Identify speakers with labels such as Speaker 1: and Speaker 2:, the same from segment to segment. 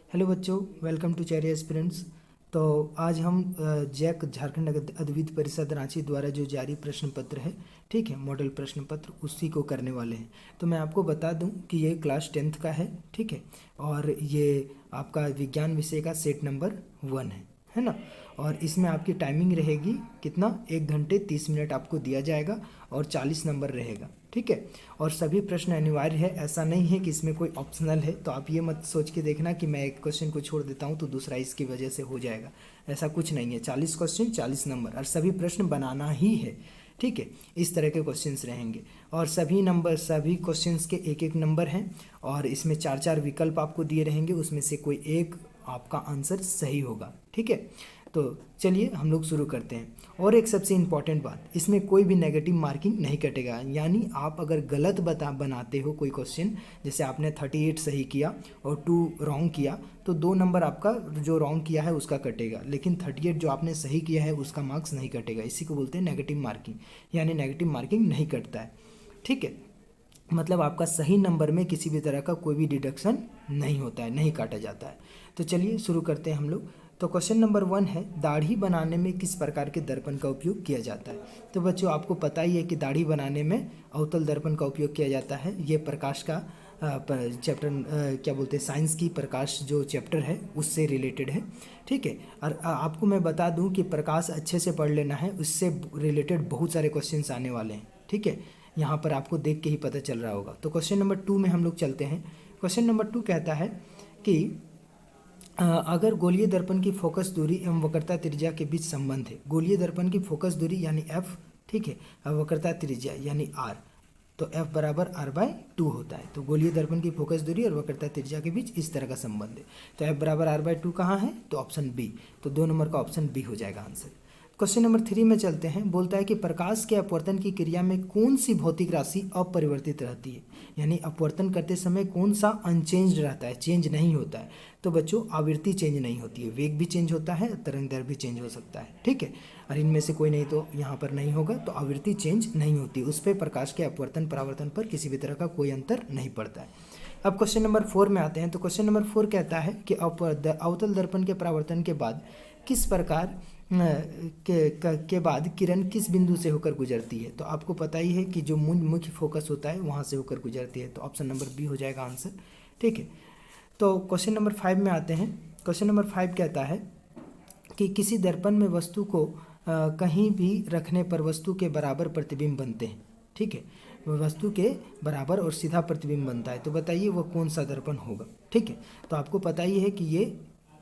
Speaker 1: Hello बच्चों, welcome to cherry aspirants. तो आज हम जैक झारखंड अद्वित परिषद रांची द्वारा जो जारी प्रश्न पत्र है, ठीक है, मॉडल प्रश्न पत्र, उसी को करने वाले हैं। तो मैं आपको बता दूं कि ये क्लास 10th का है, ठीक है, और ये आपका विज्ञान विषय का सेट नंबर 1 है ना। और इसमें आपकी टाइमिंग रहेगी कितना, 1 घंटे 30 मिनट आपको दिया जाएगा और 40 नंबर रहेगा, ठीक है। और सभी प्रश्न अनिवार्य है, ऐसा नहीं है कि इसमें कोई ऑप्शनल है। तो आप ये मत सोच के देखना कि मैं एक क्वेश्चन को छोड़ देता हूँ तो दूसरा इसकी वजह से हो जाएगा, ऐसा कुछ नहीं है। 40 क्वेश्चन 40 नंबर, और सभी प्रश्न बनाना ही है, ठीक है। इस तरह के क्वेश्चंस रहेंगे और सभी क्वेश्चंस के एक एक नंबर हैं और इसमें 4 विकल्प आपको दिए रहेंगे, उसमें से कोई एक आपका आंसर सही होगा, ठीक है। तो चलिए हम लोग शुरू करते हैं। और एक सबसे इम्पॉर्टेंट बात, इसमें कोई भी नेगेटिव मार्किंग नहीं कटेगा, यानी आप अगर गलत बनाते हो कोई क्वेश्चन, जैसे आपने 38 सही किया और 2 रॉन्ग किया, तो 2 नंबर आपका जो रॉन्ग किया है उसका कटेगा, लेकिन 38 जो आपने सही किया है उसका मार्क्स नहीं कटेगा। इसी को बोलते हैं नेगेटिव मार्किंग, यानी नेगेटिव मार्किंग नहीं कटता है, ठीक है। मतलब आपका सही नंबर में किसी भी तरह का कोई भी डिडक्शन नहीं होता है, नहीं काटा जाता है। तो चलिए शुरू करते हैं हम लोग। तो क्वेश्चन नंबर 1 है, दाढ़ी बनाने में किस प्रकार के दर्पण का उपयोग किया जाता है। तो बच्चों आपको पता ही है कि दाढ़ी बनाने में अवतल दर्पण का उपयोग किया जाता है। ये प्रकाश का चैप्टर क्या बोलते हैं, साइंस की प्रकाश जो चैप्टर है उससे रिलेटेड है, ठीक है। और आपको मैं बता दूं कि प्रकाश अच्छे से पढ़ लेना है, उससे रिलेटेड बहुत सारे क्वेश्चंस आने वाले हैं, ठीक है। यहाँ पर आपको देख के ही पता चल रहा होगा। तो क्वेश्चन नंबर 2 में हम लोग चलते हैं। क्वेश्चन नंबर 2 कहता है कि अगर गोलीय दर्पण की फोकस दूरी एवं वक्रता त्रिज्या के बीच संबंध है, गोलीय दर्पण की फोकस दूरी यानी f, ठीक है, और वक्रता त्रिज्या यानी r, तो f बराबर r/2 होता है। तो गोलीय दर्पण की फोकस दूरी और वक्रता त्रिज्या के बीच इस तरह का संबंध है। तो f बराबर r/2 कहाँ है, तो ऑप्शन बी, तो 2 नंबर का ऑप्शन बी हो जाएगा आंसर। क्वेश्चन नंबर 3 में चलते हैं। बोलता है कि प्रकाश के अपवर्तन की क्रिया में कौन सी भौतिक राशि अपरिवर्तित रहती है, यानी अपवर्तन करते समय कौन सा अनचेंज्ड रहता है, चेंज नहीं होता है। तो बच्चों आवृत्ति चेंज नहीं होती है, वेग भी चेंज होता है, तरंग दैर्घ्य भी चेंज हो सकता है, ठीक है। और इनमें से कोई नहीं तो यहाँ पर नहीं होगा, तो आवृत्ति चेंज नहीं होती, उस पर प्रकाश के अपवर्तन परावर्तन पर किसी भी तरह का कोई अंतर नहीं पड़ता है। अब क्वेश्चन नंबर 4 में आते हैं। तो क्वेश्चन नंबर 4 कहता है कि अवतल दर्पण के परावर्तन के बाद किस प्रकार के बाद किरण किस बिंदु से होकर गुजरती है। तो आपको पता ही है कि जो मुख्य फोकस होता है वहाँ से होकर गुजरती है, तो ऑप्शन नंबर बी हो जाएगा आंसर, ठीक है। तो क्वेश्चन नंबर 5 में आते हैं। क्वेश्चन नंबर 5 कहता है कि किसी दर्पण में वस्तु को कहीं भी रखने पर वस्तु के बराबर प्रतिबिंब बनते हैं, ठीक है, वस्तु के बराबर और सीधा प्रतिबिंब बनता है। तो बताइए वो कौन सा दर्पण होगा, ठीक है। तो आपको पता ही है कि ये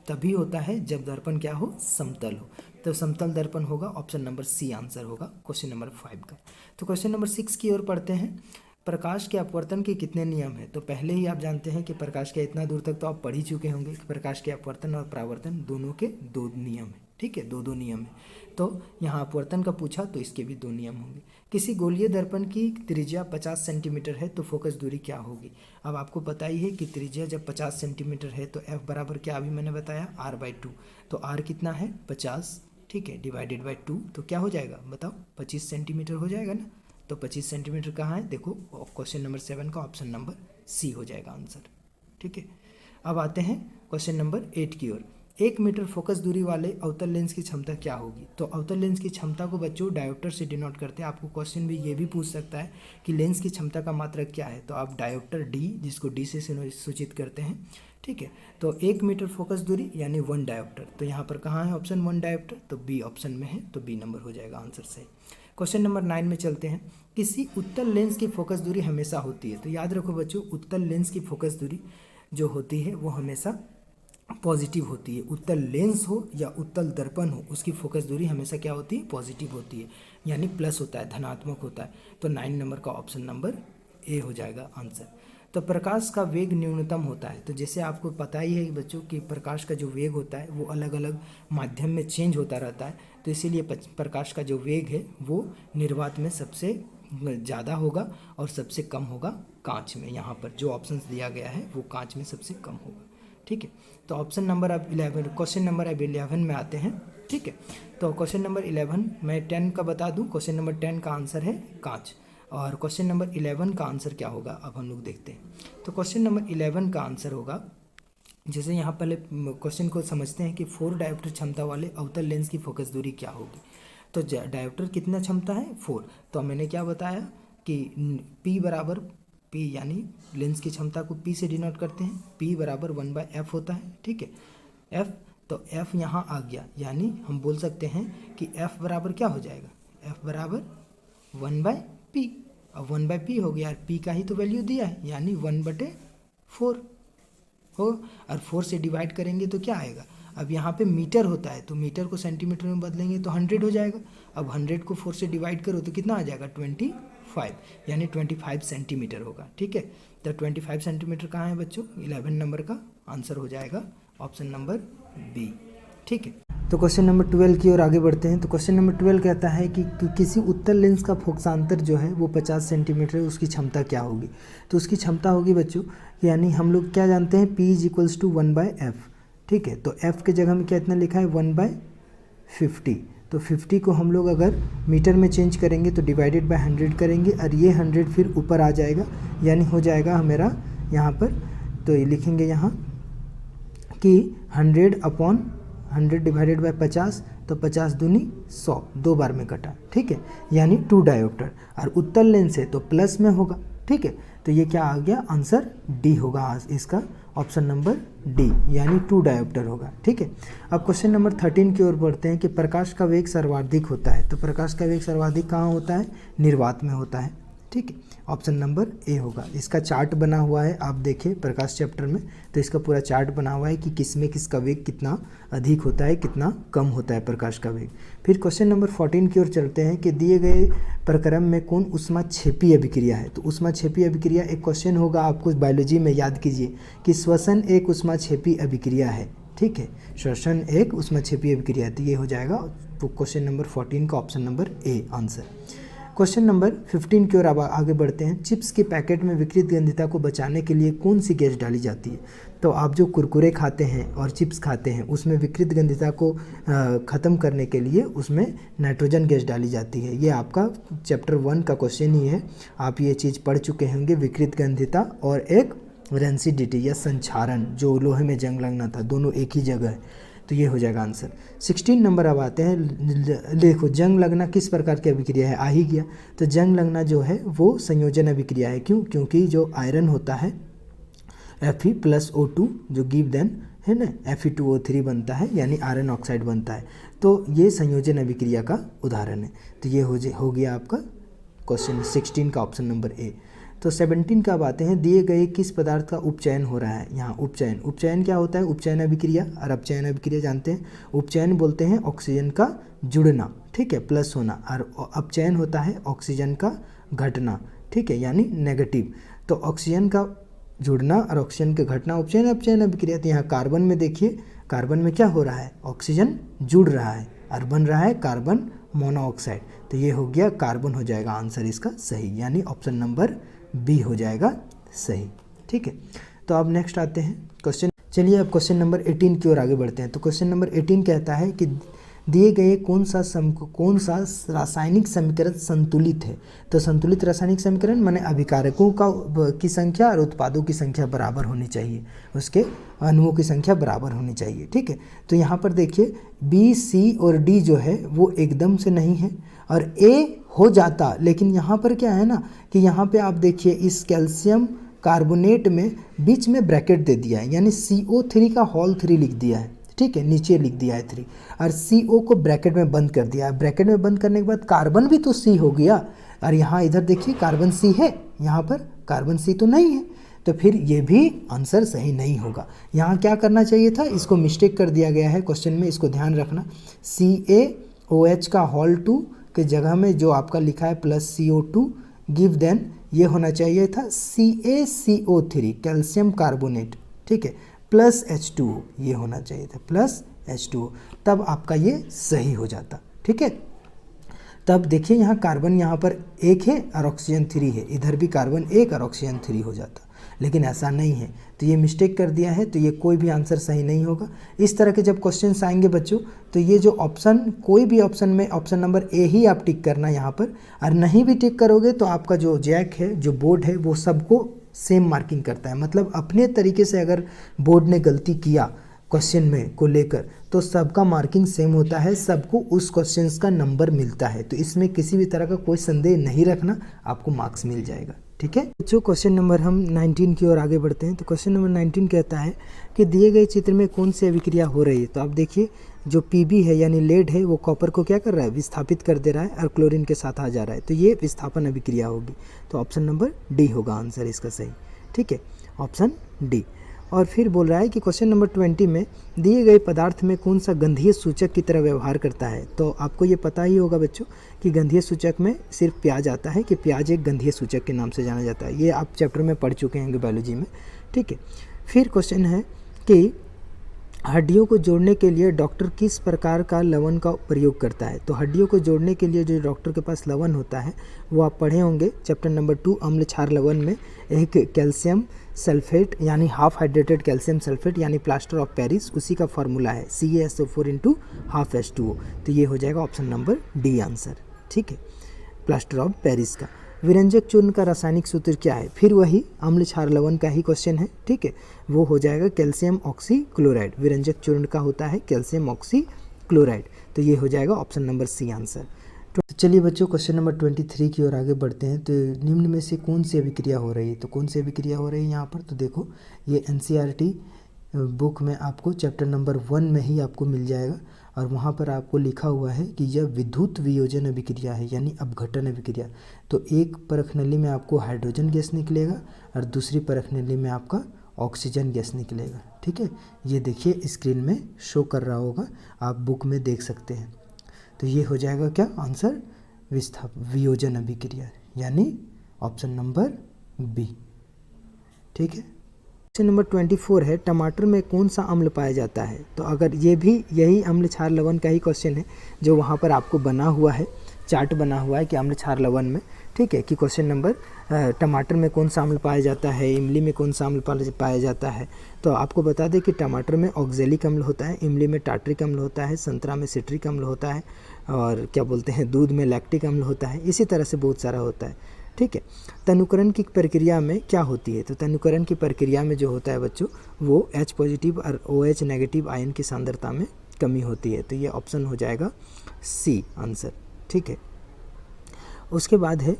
Speaker 1: तभी होता है जब दर्पण क्या हो, समतल हो। तो समतल दर्पण होगा, ऑप्शन नंबर सी आंसर होगा क्वेश्चन नंबर 5 का। तो क्वेश्चन नंबर 6 की ओर पढ़ते हैं। प्रकाश के अपवर्तन के कितने नियम हैं। तो पहले ही आप जानते हैं कि प्रकाश के इतना दूर तक तो आप पढ़ ही चुके होंगे कि प्रकाश के अपवर्तन और परावर्तन दोनों के 2 नियम हैं, ठीक है, 2 नियम हैं। तो यहाँ अपवर्तन का पूछा तो इसके भी 2 नियम होंगे। किसी गोलीय दर्पण की त्रिज्या 50 सेंटीमीटर है तो फोकस दूरी क्या होगी। अब आपको पता ही है कि त्रिज्या जब 50 सेंटीमीटर है तो f बराबर क्या, अभी मैंने बताया r/2, तो r कितना है 50, ठीक है, डिवाइडेड बाई 2, तो क्या हो जाएगा बताओ, 25 सेंटीमीटर हो जाएगा ना। तो 25 सेंटीमीटर कहाँ है, देखो क्वेश्चन नंबर 7 का ऑप्शन नंबर सी हो जाएगा आंसर, ठीक है। अब आते हैं क्वेश्चन नंबर 8 की ओर। 1 मीटर फोकस दूरी वाले अवतल लेंस की क्षमता क्या होगी। तो अवतल लेंस की क्षमता को बच्चों डायोप्टर से डिनोट करते हैं। आपको क्वेश्चन भी ये भी पूछ सकता है कि लेंस की क्षमता का मात्रक क्या है, तो आप डायोप्टर डी, जिसको डी से सूचित करते हैं, ठीक है। तो 1 मीटर फोकस दूरी यानी 1 डायोप्टर, तो यहाँ पर कहाँ है ऑप्शन 1 डायोप्टर, तो बी ऑप्शन में है, तो बी नंबर हो जाएगा आंसर सही। क्वेश्चन नंबर 9 में चलते हैं। किसी उत्तल लेंस की फोकस दूरी हमेशा होती है। तो याद रखो बच्चों, उत्तल लेंस की फोकस दूरी जो होती है वो हमेशा पॉजिटिव होती है। उत्तल लेंस हो या उत्तल दर्पण हो, उसकी फोकस दूरी हमेशा क्या होती है, पॉजिटिव होती है, यानी प्लस होता है, धनात्मक होता है। तो 9 नंबर का ऑप्शन नंबर ए हो जाएगा आंसर। तो प्रकाश का वेग न्यूनतम होता है। तो जैसे आपको पता ही है कि बच्चों कि प्रकाश का जो वेग होता है वो अलग अलग माध्यम में चेंज होता रहता है, तो इसीलिए प्रकाश का जो वेग है वो निर्वात में सबसे ज़्यादा होगा और सबसे कम होगा कांच में। यहाँ पर जो ऑप्शन दिया गया है वो कांच में सबसे कम होगा, ठीक है। तो ऑप्शन नंबर अब 11, क्वेश्चन नंबर अब 11 में आते हैं, ठीक है। तो क्वेश्चन नंबर 11 मैं 10 का बता दूं। क्वेश्चन नंबर 10 का आंसर है कांच, और क्वेश्चन नंबर 11 का आंसर क्या होगा अब हम लोग देखते हैं। तो क्वेश्चन नंबर 11 का आंसर होगा जैसे यहाँ पहले क्वेश्चन को समझते हैं कि 4 डायोप्टर क्षमता वाले अवतल लेंस की फोकस दूरी क्या होगी। तो डायोप्टर कितना क्षमता है 4। तो मैंने क्या बताया कि P बराबर P यानी लेंस की क्षमता को P से डिनोट करते हैं, P बराबर 1/f होता है, ठीक है। F, तो F यहाँ आ गया, यानी हम बोल सकते हैं कि F बराबर क्या हो जाएगा, F बराबर 1/P। अब 1/P हो गया, P का ही तो वैल्यू दिया है, यानी 1/4 हो, और 4 से डिवाइड करेंगे तो क्या आएगा। अब यहाँ पे मीटर होता है तो मीटर को सेंटीमीटर में बदलेंगे तो 100 हो जाएगा। अब 100 को 4 से डिवाइड करो तो कितना आ जाएगा 25, यानी 25 सेंटीमीटर होगा, ठीक है। तो 25 सेंटीमीटर कहाँ है बच्चों, 11 नंबर का आंसर हो जाएगा ऑप्शन नंबर बी, ठीक है। तो क्वेश्चन नंबर 12 की ओर आगे बढ़ते हैं। तो क्वेश्चन नंबर 12 कहता है कि किसी उत्तल लेंस का फोकसांतर जो है वो 50 सेंटीमीटर है, उसकी क्षमता क्या होगी। तो उसकी क्षमता होगी बच्चों, यानी हम लोग क्या जानते हैं, P = 1/f, ठीक है। तो f के जगह में क्या इतना लिखा है 1/50। तो 50 को हम लोग अगर मीटर में चेंज करेंगे तो डिवाइडेड बाय 100 करेंगे, और ये 100 फिर ऊपर आ जाएगा, यानी हो जाएगा हमारा यहाँ पर, तो ये लिखेंगे यहाँ कि 100/100 डिवाइडेड बाय 50, तो 50 दूनी 100, 2 बार में कटा, ठीक है, यानी 2 डायोप्टर। और उत्तल लेंस है तो प्लस में होगा, ठीक है। तो ये क्या आ गया, आंसर डी होगा इसका, ऑप्शन नंबर डी, यानी 2 डायोप्टर होगा, ठीक है। अब क्वेश्चन नंबर 13 की ओर बढ़ते हैं कि प्रकाश का वेग सर्वाधिक होता है। तो प्रकाश का वेग सर्वाधिक कहाँ होता है, निर्वात में होता है, ठीक है। ऑप्शन नंबर ए होगा। इसका चार्ट बना हुआ है, आप देखिए प्रकाश चैप्टर में, तो इसका पूरा चार्ट बना हुआ है कि किसमें किसका वेग कितना अधिक होता है, कितना कम होता है प्रकाश का वेग। फिर क्वेश्चन नंबर 14 की ओर चलते हैं कि दिए गए प्रक्रम में कौन ऊष्माक्षेपी अभिक्रिया है। तो ऊष्माक्षेपी अभिक्रिया एक क्वेश्चन होगा आपको बायोलॉजी में, याद कीजिए कि श्वसन एक ऊष्माक्षेपी अभिक्रिया है, ठीक है। श्वसन एक ऊष्माक्षेपी अभिक्रिया, तो ये हो जाएगा क्वेश्चन नंबर 14 का option number A answer. Question number 15 की ओर अब आगे बढ़ते हैं। चिप्स के पैकेट में विकृत गंधिता को बचाने के लिए कौन सी गैस डाली जाती है। तो आप जो कुरकुरे खाते हैं और चिप्स खाते हैं उसमें विकृत गंधिता को ख़त्म करने के लिए उसमें नाइट्रोजन गैस डाली जाती है। ये आपका चैप्टर 1 का क्वेश्चन ही है, आप ये चीज़ पढ़ चुके होंगे। विकृत गंधिता और एक रेंसिडिटी या संक्षारण, जो लोहे में जंग लगना था, दोनों एक ही जगह है, तो ये हो जाएगा आंसर। 16 नंबर अब आते हैं। देखो जंग लगना किस प्रकार की अभिक्रिया है, आ ही गया। तो जंग लगना जो है वो संयोजन अभिक्रिया है। क्यों, क्योंकि जो आयरन होता है Fe+O2 जो गिव देन है ना, Fe2O3 बनता है, यानी आयरन ऑक्साइड बनता है। तो ये संयोजन अभिक्रिया का उदाहरण है। तो ये हो गया आपका क्वेश्चन 16 का ऑप्शन नंबर ए। तो 17 का बातें हैं, दिए गए किस पदार्थ का उपचयन हो रहा है। यहाँ उपचयन क्या होता है, उपचयन अभिक्रिया और अपचयन अभिक्रिया जानते हैं। उपचयन बोलते हैं ऑक्सीजन का जुड़ना, ठीक है, प्लस होना, और अपचयन होता है ऑक्सीजन का घटना, ठीक है, यानी नेगेटिव। तो ऑक्सीजन का जुड़ना और ऑक्सीजन के घटना उपचयन अपचयन अभिक्रिया। तो यहाँ कार्बन में देखिए, कार्बन में क्या हो रहा है, ऑक्सीजन जुड़ रहा है और बन रहा है कार्बन मोनोऑक्साइड। तो ये हो गया, कार्बन हो जाएगा आंसर इसका सही, यानी ऑप्शन नंबर बी हो जाएगा सही, ठीक है। तो अब नेक्स्ट आते हैं क्वेश्चन, चलिए अब क्वेश्चन नंबर 18 की ओर आगे बढ़ते हैं। तो क्वेश्चन नंबर 18 कहता है कि दिए गए कौन सा रासायनिक समीकरण संतुलित है। तो संतुलित रासायनिक समीकरण माने अभिकारकों की संख्या और उत्पादों की संख्या बराबर होनी चाहिए, उसके अणुओं की संख्या बराबर होनी चाहिए, ठीक है। तो यहाँ पर देखिए बी, सी और डी जो है वो एकदम से नहीं है, और ए हो जाता, लेकिन यहाँ पर क्या है ना कि यहाँ पे आप देखिए इस कैल्शियम कार्बोनेट में बीच में ब्रैकेट दे दिया है, यानी CO3 का होल 3 लिख दिया है, ठीक है, नीचे लिख दिया है 3, और CO को ब्रैकेट में बंद कर दिया है। ब्रैकेट में बंद करने के बाद कार्बन भी तो C हो गया, और यहाँ इधर देखिए कार्बन C है, यहाँ पर कार्बन C तो नहीं है, तो फिर ये भी आंसर सही नहीं होगा। यहाँ क्या करना चाहिए था, इसको मिस्टेक कर दिया गया है क्वेश्चन में, इसको ध्यान रखना। CaOH का होल 2 के जगह में जो आपका लिखा है +CO2 गिव देन, ये होना चाहिए था CaCO3 कैल्शियम कार्बोनेट, ठीक है, +H2O, ये होना चाहिए था +H2O, तब आपका ये सही हो जाता, ठीक है। तब देखिए यहाँ कार्बन यहाँ पर 1 है और ऑक्सीजन 3 है, इधर भी कार्बन 1 और ऑक्सीजन 3 हो जाता, लेकिन ऐसा नहीं है, तो ये मिस्टेक कर दिया है, तो ये कोई भी आंसर सही नहीं होगा। इस तरह के जब क्वेश्चंस आएंगे बच्चों, तो ये जो ऑप्शन, कोई भी ऑप्शन में ऑप्शन नंबर ए ही आप टिक करना यहाँ पर, और नहीं भी टिक करोगे तो आपका जो जैक है, जो बोर्ड है, वो सबको सेम मार्किंग करता है। मतलब अपने तरीके से अगर बोर्ड ने गलती किया क्वेश्चन में को लेकर तो सबका मार्किंग सेम होता है, सबको उस क्वेश्चन का नंबर मिलता है। तो इसमें किसी भी तरह का कोई संदेह नहीं रखना, आपको मार्क्स मिल जाएगा। ठीक है बच्चों, क्वेश्चन नंबर हम 19 की ओर आगे बढ़ते हैं। तो क्वेश्चन नंबर 19 कहता है कि दिए गए चित्र में कौन सी अभिक्रिया हो रही है। तो आप देखिए जो पीबी है यानी लेड है वो कॉपर को क्या कर रहा है, विस्थापित कर दे रहा है और क्लोरीन के साथ आ जा रहा है। तो ये विस्थापन अभिक्रिया होगी। तो ऑप्शन नंबर डी होगा आंसर इसका सही। ठीक है, ऑप्शन डी। और फिर बोल रहा है कि क्वेश्चन नंबर 20 में दिए गए पदार्थ में कौन सा गंधीय सूचक की तरह व्यवहार करता है। तो आपको ये पता ही होगा बच्चों कि गंधीय सूचक में सिर्फ प्याज आता है, कि प्याज एक गंधीय सूचक के नाम से जाना जाता है। ये आप चैप्टर में पढ़ चुके हैं बायोलॉजी में। ठीक है, फिर क्वेश्चन है कि हड्डियों को जोड़ने के लिए डॉक्टर किस प्रकार का लवण का प्रयोग करता है। तो हड्डियों को जोड़ने के लिए जो डॉक्टर के पास लवण होता है वो आप पढ़े होंगे चैप्टर नंबर 2 अम्ल क्षार लवण में। एक कैल्शियम सल्फेट यानी हाफ हाइड्रेटेड कैल्शियम सल्फेट यानी प्लास्टर ऑफ पेरिस, उसी का फार्मूला है CaSO4 × ½ H2O। तो ये हो जाएगा ऑप्शन नंबर डी आंसर। ठीक है, प्लास्टर ऑफ पेरिस का। विरंजक चूर्ण का रासायनिक सूत्र क्या है। फिर वही अम्ल क्षार लवण का ही क्वेश्चन है। ठीक है, वो हो जाएगा कैल्शियम ऑक्सी क्लोराइड। विरंजक चूर्ण का होता है कैल्शियम ऑक्सी क्लोराइड। तो ये हो जाएगा ऑप्शन नंबर सी आंसर। तो चलिए बच्चों क्वेश्चन नंबर 23 की ओर आगे बढ़ते हैं। तो निम्न में से कौन सी अभिक्रिया हो रही है। तो कौन सी अभिक्रिया हो रही है यहाँ पर, तो देखो ये NCERT बुक में आपको चैप्टर नंबर 1 में ही आपको मिल जाएगा। और वहाँ पर आपको लिखा हुआ है कि यह विद्युत वियोजन अभिक्रिया है यानी अपघटन अभिक्रिया। तो एक परखनली में आपको हाइड्रोजन गैस निकलेगा और दूसरी परखनली में आपका ऑक्सीजन गैस निकलेगा। ठीक है, ये देखिए स्क्रीन में शो कर रहा होगा, आप बुक में देख सकते हैं। तो ये हो जाएगा क्या आंसर, वियोजन अभिक्रिया यानी ऑप्शन नंबर बी। ठीक है, क्वेश्चन नंबर 24 है टमाटर में कौन सा अम्ल पाया जाता है। तो अगर ये भी यही अम्ल क्षार लवण का ही क्वेश्चन है जो वहाँ पर आपको बना हुआ है, चार्ट बना हुआ है कि अम्ल क्षार लवण में। ठीक है, कि क्वेश्चन नंबर टमाटर में कौन सा अम्ल पाया जाता है, इमली में कौन सा अम्ल पाया जाता है। तो आपको बता दें कि टमाटर में ऑक्जेलिक अम्ल होता है, इमली में टार्ट्रिक अम्ल होता है, संतरा में सिट्रिक अम्ल होता है, और क्या बोलते हैं दूध में लैक्टिक अम्ल होता है। इसी तरह से बहुत सारा होता है। ठीक है, तनुकरण की प्रक्रिया में क्या होती है। तो तनुकरण की प्रक्रिया में जो होता है बच्चों वो H पॉजिटिव और OH नेगेटिव आयन की सांद्रता में कमी होती है। तो ये ऑप्शन हो जाएगा सी आंसर। ठीक है, उसके बाद है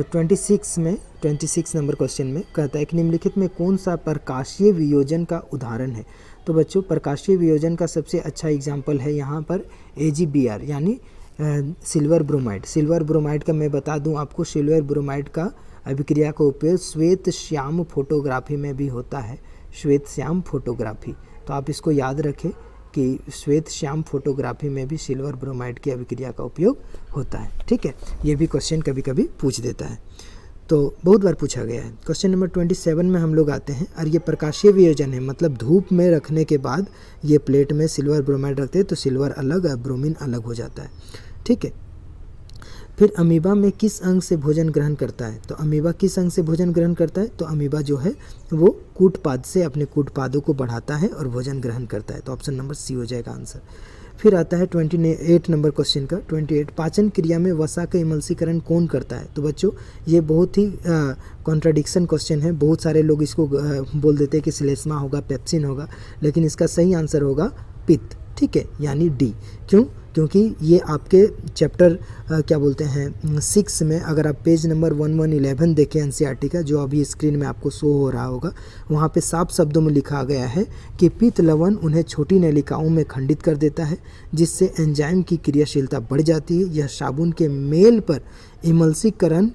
Speaker 1: 26 नंबर क्वेश्चन में कहता है कि निम्नलिखित में कौन सा प्रकाशीय वियोजन का उदाहरण है। तो बच्चों प्रकाशीय वियोजन का सबसे अच्छा एग्जाम्पल है यहाँ पर AgBr यानी सिल्वर ब्रोमाइड। सिल्वर ब्रोमाइड का मैं बता दूं आपको, सिल्वर ब्रोमाइड का अभिक्रिया का उपयोग श्वेत श्याम फोटोग्राफी में भी होता है, श्वेत श्याम फोटोग्राफी। तो आप इसको याद रखें कि श्वेत श्याम फोटोग्राफी में भी सिल्वर ब्रोमाइड की अभिक्रिया का उपयोग होता है। ठीक है, ये भी क्वेश्चन कभी कभी पूछ देता है, तो बहुत बार पूछा गया है। क्वेश्चन नंबर 27 में हम लोग आते हैं और ये प्रकाशीय वियोजन है, मतलब धूप में रखने के बाद ये प्लेट में सिल्वर ब्रोमाइड रखते हैं तो सिल्वर अलग और ब्रोमीन अलग हो जाता है। ठीक है, फिर अमीबा में किस अंग से भोजन ग्रहण करता है। तो अमीबा किस अंग से भोजन ग्रहण करता है। तो अमीबा जो है वो कूटपाद से अपने कूटपादों को बढ़ाता है और भोजन ग्रहण करता है। तो ऑप्शन नंबर सी हो जाएगा आंसर। फिर आता है 28 नंबर क्वेश्चन का 28 पाचन क्रिया में वसा का इमल्सीकरण कौन करता है। तो बच्चों ये बहुत ही कॉन्ट्राडिक्शन क्वेश्चन है। बहुत सारे लोग इसको बोल देते हैं कि श्लेष्मा होगा, पेप्सिन होगा, लेकिन इसका सही आंसर होगा पित्त। ठीक है, यानी डी। क्यों, क्योंकि ये आपके चैप्टर क्या बोलते हैं 6 में अगर आप पेज नंबर 1111 देखें NCERT का, जो अभी स्क्रीन में आपको शो हो रहा होगा, वहाँ पे साफ शब्दों में लिखा गया है कि पित्त लवण उन्हें छोटी नलिकाओं में खंडित कर देता है जिससे एंजाइम की क्रियाशीलता बढ़ जाती है। यह साबुन के मेल पर इमल्सीकरण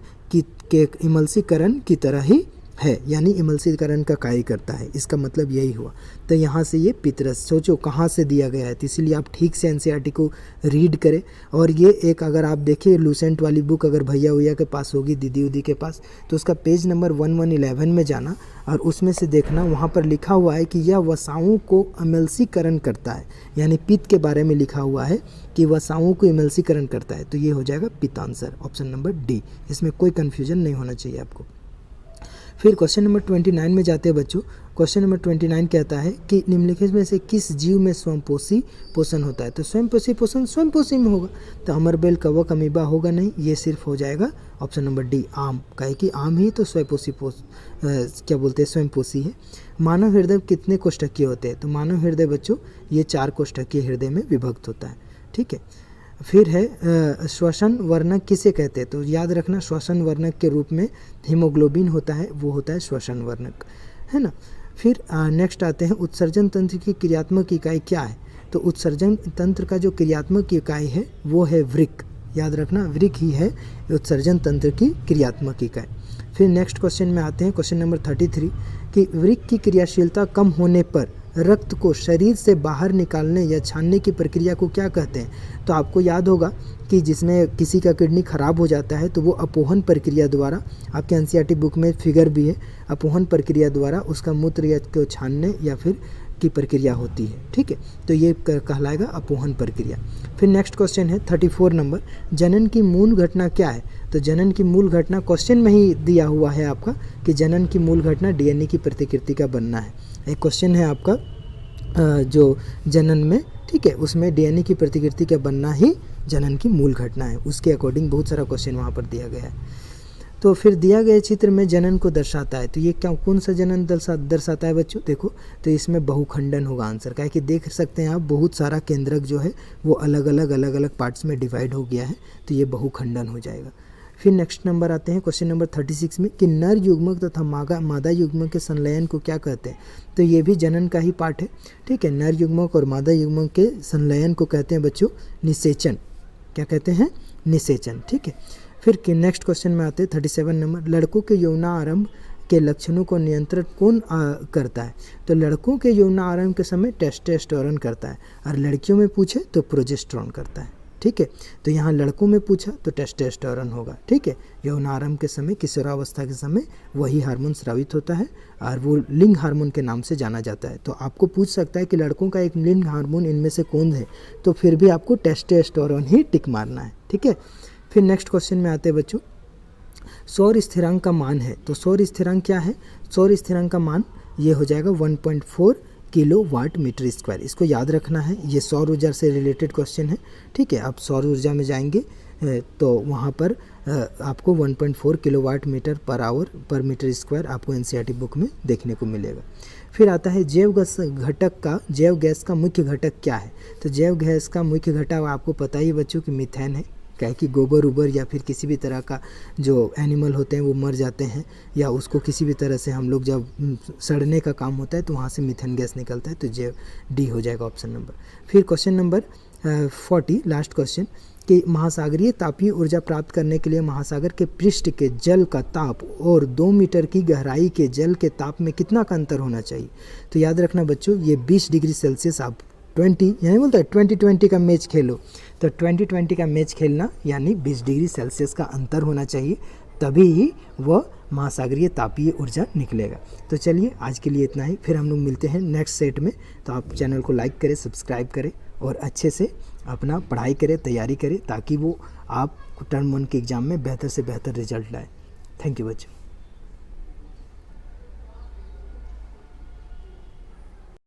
Speaker 1: की तरह ही है, यानी इमल्सीकरण का कार्य करता है। इसका मतलब यही हुआ। तो यहाँ से ये पितरस सोचो कहाँ से दिया गया है, तो इसीलिए आप ठीक से NCERT को रीड करें। और ये एक अगर आप देखिए लूसेंट वाली बुक अगर भैया भैया के पास होगी, दीदी उदी के पास, तो उसका पेज नंबर 1111 में जाना और उसमें से देखना, वहाँ पर लिखा हुआ है कि यह वसाओं को इमल्सीकरण करता है, यानी पित्त के बारे में लिखा हुआ है कि वसाओं को इमल्सीकरण करता है। तो ये हो जाएगा पित्त आंसर, ऑप्शन नंबर डी। इसमें कोई कन्फ्यूजन नहीं होना चाहिए आपको। फिर क्वेश्चन नंबर 29 में जाते हैं बच्चों, क्वेश्चन नंबर 29 कहता है कि निम्नलिखित में से किस जीव में स्वयंपोषी पोषण होता है। तो स्वयंपोषी पोषण स्वयंपोषी में होगा, तो अमरबेल, कवक, अमीबा होगा नहीं, ये सिर्फ हो जाएगा ऑप्शन नंबर डी आम, काहे कि आम ही तो स्वयंपोषी है। मानव हृदय कितने कोष्ठकीय होते हैं। तो मानव हृदय बच्चों ये 4 कोष्ठकीय हृदय में विभक्त होता है, ठीक है। फिर है श्वसन वर्णक किसे कहते हैं। तो याद रखना श्वसन वर्णक के रूप में हीमोग्लोबिन होता है, वो होता है श्वसन वर्णक, है ना। फिर नेक्स्ट आते हैं उत्सर्जन तंत्र की क्रियात्मक इकाई क्या है। तो उत्सर्जन तंत्र का जो क्रियात्मक इकाई है वो है वृक्क, याद रखना वृक्क ही है उत्सर्जन तंत्र की क्रियात्मक इकाई। फिर नेक्स्ट क्वेश्चन में आते हैं, क्वेश्चन नंबर 33 कि वृक्क की क्रियाशीलता कम होने पर रक्त को शरीर से बाहर निकालने या छानने की प्रक्रिया को क्या कहते हैं। तो आपको याद होगा कि जिसमें किसी का किडनी खराब हो जाता है तो वो अपोहन प्रक्रिया द्वारा, आपके एनसीईआरटी बुक में फिगर भी है, अपोहन प्रक्रिया द्वारा उसका मूत्र या को छानने या फिर की प्रक्रिया होती है, ठीक है। तो ये कहलाएगा अपोहन प्रक्रिया। फिर नेक्स्ट क्वेश्चन है 34 नंबर, जनन की मूल घटना क्या है। तो जनन की मूल घटना क्वेश्चन में ही दिया हुआ है आपका कि जनन की मूल घटना डीएनए की प्रतिकृति का बनना है। एक क्वेश्चन है आपका जो जनन में, ठीक है, उसमें डीएनए की प्रतिकृति का बनना ही जनन की मूल घटना है, उसके अकॉर्डिंग बहुत सारा क्वेश्चन वहाँ पर दिया गया है। तो फिर दिया गया चित्र में जनन को दर्शाता है। तो ये क्या कौन सा जनन दर्शाता है बच्चों। देखो तो इसमें बहुखंडन होगा आंसर, क्या है कि देख सकते हैं आप बहुत सारा केंद्रक जो है वो अलग अलग पार्ट्स में डिवाइड हो गया है, तो ये बहुखंडन हो जाएगा। फिर नेक्स्ट नंबर आते हैं क्वेश्चन नंबर 36 में कि नर युग्मक तथा मादा युग्मक के संलयन को क्या कहते हैं। तो ये भी जनन का ही पार्ट है, ठीक है। नर युग्मक और मादा युग्मक के संलयन को कहते हैं बच्चों निषेचन, क्या कहते हैं, निषेचन, ठीक है। फिर नेक्स्ट क्वेश्चन में आते हैं 37 नंबर, लड़कों के यौनारंभ के लक्षणों को नियंत्रण कौन करता है। तो लड़कों के यौनारंभ के समय टेस्टोस्टेरोन करता है, और लड़कियों में पूछे तो प्रोजेस्टेरोन करता है, ठीक है। तो यहाँ लड़कों में पूछा तो टेस्टोस्टेरोन होगा, ठीक है। यौनारंभ के समय, किशोरावस्था के समय वही हार्मोन स्रावित होता है और वो लिंग हार्मोन के नाम से जाना जाता है। तो आपको पूछ सकता है कि लड़कों का एक लिंग हार्मोन इनमें से कौन है, तो फिर भी आपको टेस्टोस्टेरोन ही टिक मारना है, ठीक है। फिर नेक्स्ट क्वेश्चन में आते हैं बच्चों, सौर स्थिरांक का मान है। तो सौर स्थिरांक क्या है। सौर स्थिरांक का मान ये हो जाएगा 1.4 किलोवाट मीटर स्क्वायर, इसको याद रखना है। ये सौर ऊर्जा से रिलेटेड क्वेश्चन है, ठीक है। आप सौर ऊर्जा में जाएंगे तो वहाँ पर आपको 1.4 किलोवाट मीटर पर आवर पर मीटर स्क्वायर आपको एनसीईआरटी बुक में देखने को मिलेगा। फिर आता है जैव गैस का मुख्य घटक क्या है। तो जैव गैस का मुख्य घटक आपको पता ही बच्चों कि मीथेन है, क्या है कि गोबर उबर या फिर किसी भी तरह का जो एनिमल होते हैं वो मर जाते हैं, या उसको किसी भी तरह से हम लोग जब सड़ने का काम होता है तो वहाँ से मीथेन गैस निकलता है, तो जैव डी हो जाएगा ऑप्शन नंबर। फिर क्वेश्चन नंबर 40 लास्ट क्वेश्चन कि महासागरीय तापीय ऊर्जा प्राप्त करने के लिए महासागर के पृष्ठ के जल का ताप और 2 मीटर की गहराई के जल के ताप में कितना का अंतर होना चाहिए। तो याद रखना बच्चों ये 20 डिग्री सेल्सियस, आप 20 यानी बोलता है 20-20 का मैच खेलो, तो 20-20 का मैच खेलना यानी 20 डिग्री सेल्सियस का अंतर होना चाहिए, तभी ही वह महासागरीय तापीय ऊर्जा निकलेगा। तो चलिए आज के लिए इतना ही, फिर हम लोग मिलते हैं नेक्स्ट सेट में। तो आप चैनल को लाइक करें, सब्सक्राइब करें और अच्छे से अपना पढ़ाई करें, तैयारी करें, ताकि वो आप टर्म 1 के एग्ज़ाम में बेहतर से बेहतर रिजल्ट लाए। थैंक यू बच्चों।